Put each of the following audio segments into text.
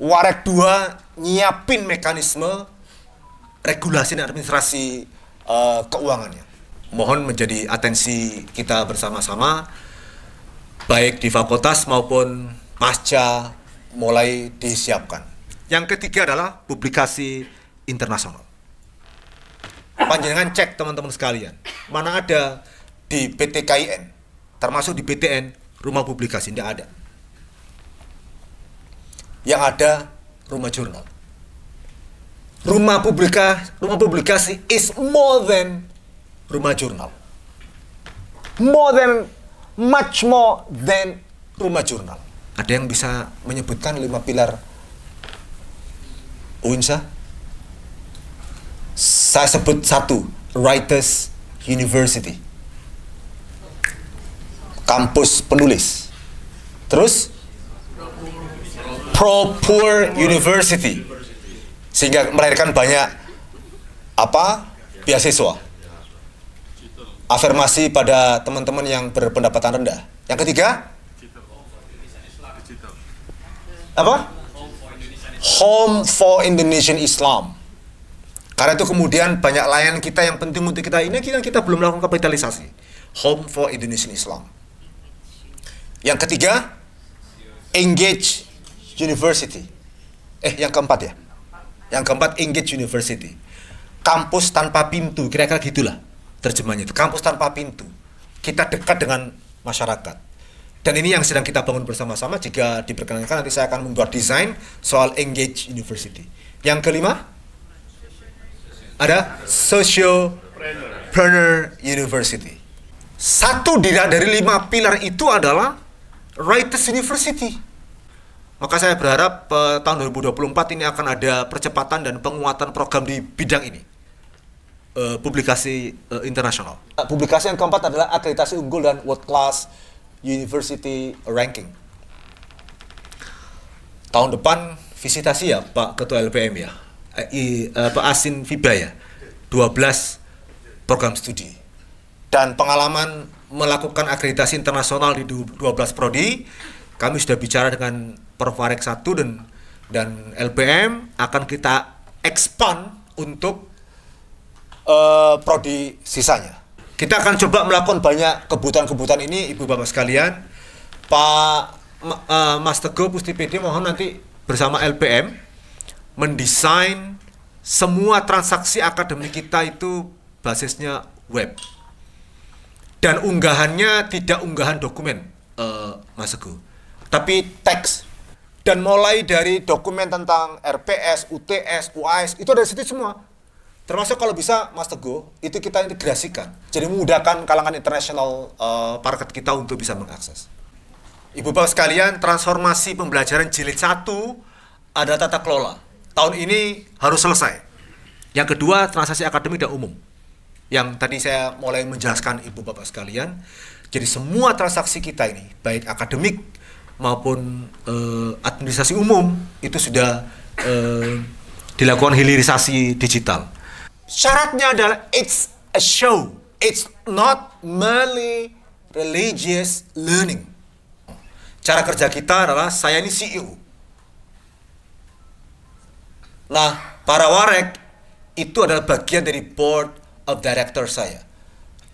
Warek 2 nyiapin mekanisme regulasi dan administrasi keuangannya. Mohon menjadi atensi kita bersama-sama, baik di fakultas maupun pasca mulai disiapkan. Yang ketiga adalah publikasi internasional. Panjenengan cek teman-teman sekalian, mana ada di PTKIN, termasuk di BTN, rumah publikasi, tidak ada. Yang ada rumah jurnal. Rumah publikasi is more than rumah jurnal. Much more than rumah jurnal. Ada yang bisa menyebutkan 5 pilar UINSA? Saya sebut 1, Writers University. Kampus penulis. Terus Pro-Poor University, sehingga melahirkan banyak beasiswa. Afirmasi pada teman-teman yang berpendapatan rendah. Yang ketiga, Home for Indonesian Islam. Karena itu kemudian banyak layanan kita yang penting untuk kita ini kita belum melakukan kapitalisasi. Home for Indonesian Islam. Yang ketiga, Engage University. Yang keempat ya. Yang keempat, Engage University. Kampus tanpa pintu, kira-kira gitulah terjemahnya itu. Kampus tanpa pintu. Kita dekat dengan masyarakat. Dan ini yang sedang kita bangun bersama-sama. Jika diperkenankan nanti saya akan membuat desain soal Engage University. Yang kelima, ada Sociopreneur University. 1 dari 5 pilar itu adalah Writers University. Maka saya berharap tahun 2024 ini akan ada percepatan dan penguatan program di bidang ini. Publikasi internasional. Publikasi yang keempat adalah akreditasi unggul dan world class university ranking. Tahun depan visitasi ya Pak Ketua LPM ya. Pak Asin Fiba ya. 12 program studi. Dan pengalaman melakukan akreditasi internasional di 12 prodi, kami sudah bicara dengan Pervarek 1 dan LPM akan kita expand untuk prodi sisanya. Kita akan coba melakukan banyak kebutuhan-kebutuhan ini, Ibu Bapak sekalian. Pak Mas Teguh Pustipedi mohon nanti bersama LPM mendesain semua transaksi akademik kita itu basisnya web. Dan unggahannya tidak unggahan dokumen, Mas Teguh, tapi teks. Dan mulai dari dokumen tentang RPS, UTS, UAS, itu dari situ semua. Termasuk kalau bisa, Mas Teguh, itu kita integrasikan. Jadi memudahkan kalangan internasional market kita untuk bisa mengakses. Ibu Bapak sekalian, transformasi pembelajaran jilid 1 ada tata kelola. Tahun ini harus selesai. Yang kedua, transaksi akademik dan umum. Yang tadi saya mulai menjelaskan Ibu Bapak sekalian. Jadi semua transaksi kita ini, baik akademik maupun administrasi umum, itu sudah dilakukan hilirisasi digital. Syaratnya adalah it's a show, it's not merely religious learning. Cara kerja kita adalah saya ini CEO. Nah, para warek itu adalah bagian dari board of director saya,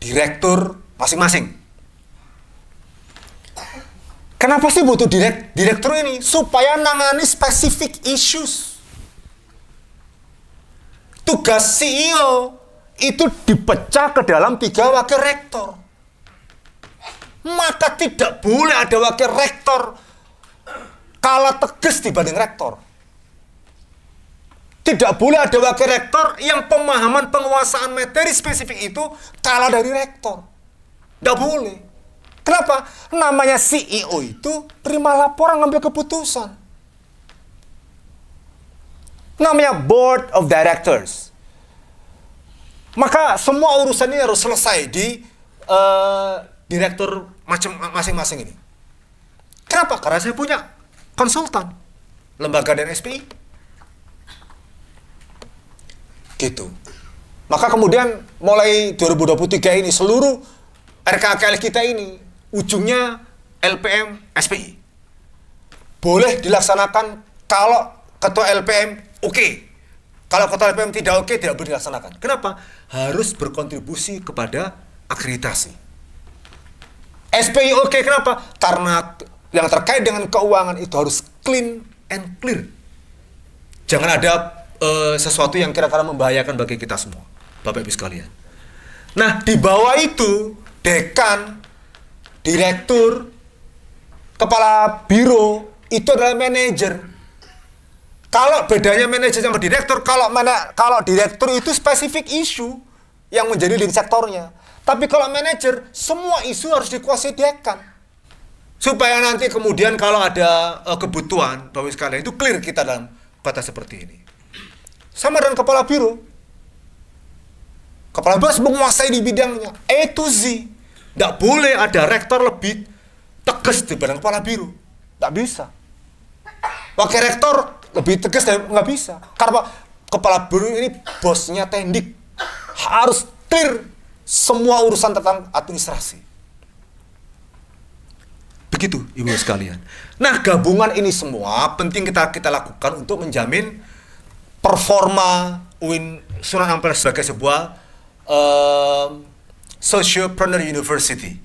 direktur masing-masing. Kenapa sih butuh direktur ini? Supaya nangani specific issues. Tugas CEO itu dipecah ke dalam 3 wakil rektor. Maka tidak boleh ada wakil rektor kalah tegas dibanding rektor. Tidak boleh ada wakil rektor yang pemahaman penguasaan materi spesifik itu kalah dari rektor. Tidak boleh. Kenapa? Namanya CEO itu terima laporan, ngambil keputusan. Namanya Board of Directors. Maka semua urusan ini harus selesai di direktur masing-masing ini. Kenapa? Karena saya punya konsultan, lembaga dan SPI. Gitu. Maka kemudian mulai 2023 ini seluruh RKKL kita ini ujungnya LPM SPI. Boleh dilaksanakan Kalau ketua LPM oke. Kalau ketua LPM tidak oke, tidak boleh dilaksanakan. Kenapa? Harus berkontribusi kepada akreditasi. SPI oke, kenapa? Karena yang terkait dengan keuangan itu harus clean and clear. Jangan ada sesuatu yang kira-kira membahayakan bagi kita semua, Bapak Ibu sekalian. Nah, di bawah itu, dekan, direktur, kepala biro, itu adalah manajer. Kalau bedanya manajer sama direktur, kalau direktur itu spesifik isu yang menjadi link sektornya. Tapi kalau manajer, semua isu harus dikuasai dekan. Supaya nanti kemudian kalau ada kebutuhan, Bapak sekalian, itu clear kita dalam batas seperti ini. Sama dengan kepala biro. Kepala biro harus menguasai di bidangnya, A to Z. Tidak boleh ada rektor lebih tegas dibanding kepala biro. Tidak bisa. Wakil rektor lebih tegas dari nggak bisa. Karena kepala biro ini bosnya Tendik. Harus clear semua urusan tentang administrasi. Begitu, Ibu sekalian. Nah, gabungan ini semua penting kita lakukan untuk menjamin performa UIN Sunan Ampel sebagai sebuah sociopreneur university.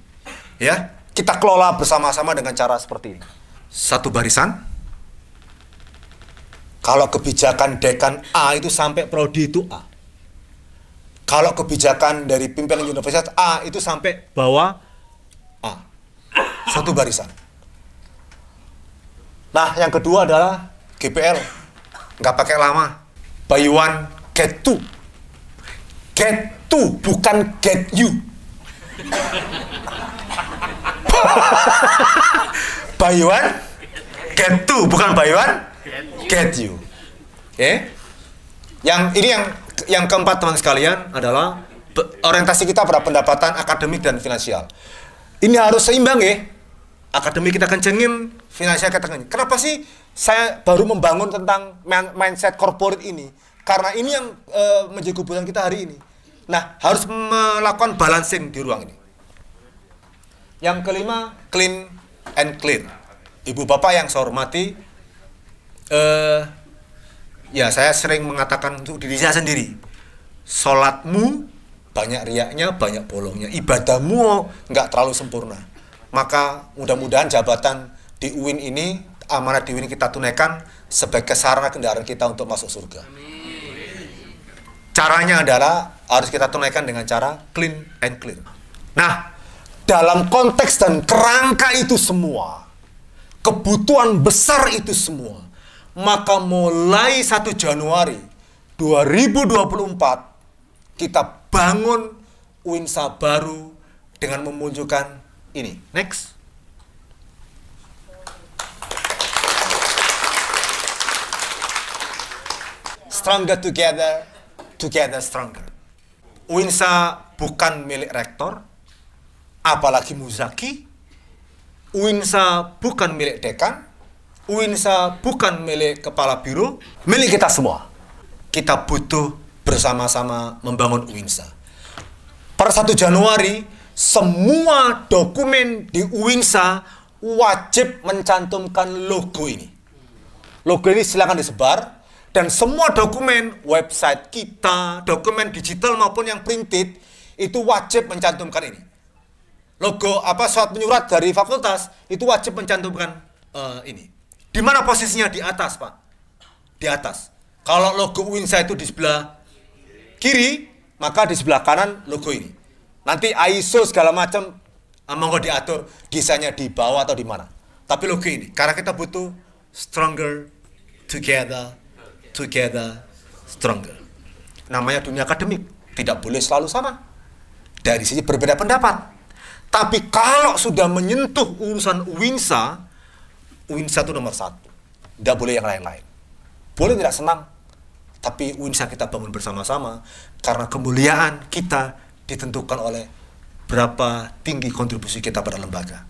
Ya, kita kelola bersama-sama dengan cara seperti ini. Satu barisan. Kalau kebijakan dekan A itu sampai prodi itu A. Kalau kebijakan dari pimpinan universitas A itu sampai bawah A. Satu barisan. Nah, yang kedua adalah GPL. Nggak pakai lama. Buy one, get two. Get two, bukan get you. Buy one, get two, bukan buy one, get you. Oke? Yang keempat, teman sekalian, adalah orientasi kita pada pendapatan akademik dan finansial. Ini harus seimbang ya. Akademik kita kencengin, finansial kita kencengin. Kenapa sih saya baru membangun tentang mindset corporate ini? Karena ini yang menjadi kebutuhan kita hari ini. Nah, harus melakukan balancing di ruang ini. Yang kelima, clean and clear. Ibu bapak yang saya hormati, ya saya sering mengatakan untuk diri saya sendiri, sholatmu banyak riaknya, banyak bolongnya, ibadahmu nggak terlalu sempurna. Maka mudah-mudahan jabatan di UIN ini, amanat di UIN kita tunaikan sebagai sarana kendaraan kita untuk masuk surga. Caranya adalah harus kita tunaikan dengan cara clean and clear. Nah, dalam konteks dan kerangka itu semua, kebutuhan besar itu semua, maka mulai 1 Januari 2024 kita bangun UINSA baru dengan memunculkan ini. Next. Stronger together, together stronger. UINSA bukan milik rektor, apalagi muzaki. UINSA bukan milik dekan. UINSA bukan milik kepala biro, milik kita semua. Kita butuh bersama-sama membangun UINSA. Per 1 Januari, semua dokumen di UINSA wajib mencantumkan logo ini. Logo ini silakan disebar, dan semua dokumen website kita, dokumen digital maupun yang printed, itu wajib mencantumkan ini. Logo surat menyurat dari fakultas itu wajib mencantumkan ini. Di mana posisinya? Di atas, Pak. Di atas. Kalau logo UINSA itu di sebelah kiri, maka di sebelah kanan logo ini. Nanti ISO segala macam monggo diatur desainnya di bawah atau di mana. Tapi logo ini, karena kita butuh stronger together, together stronger. Namanya dunia akademik, tidak boleh selalu sama. Dari sisi berbeda pendapat. Tapi kalau sudah menyentuh urusan UINSA, UINSA itu nomor 1. Tidak boleh yang lain-lain. Boleh tidak senang, tapi UINSA kita bangun bersama-sama, karena kemuliaan kita ditentukan oleh berapa tinggi kontribusi kita pada lembaga.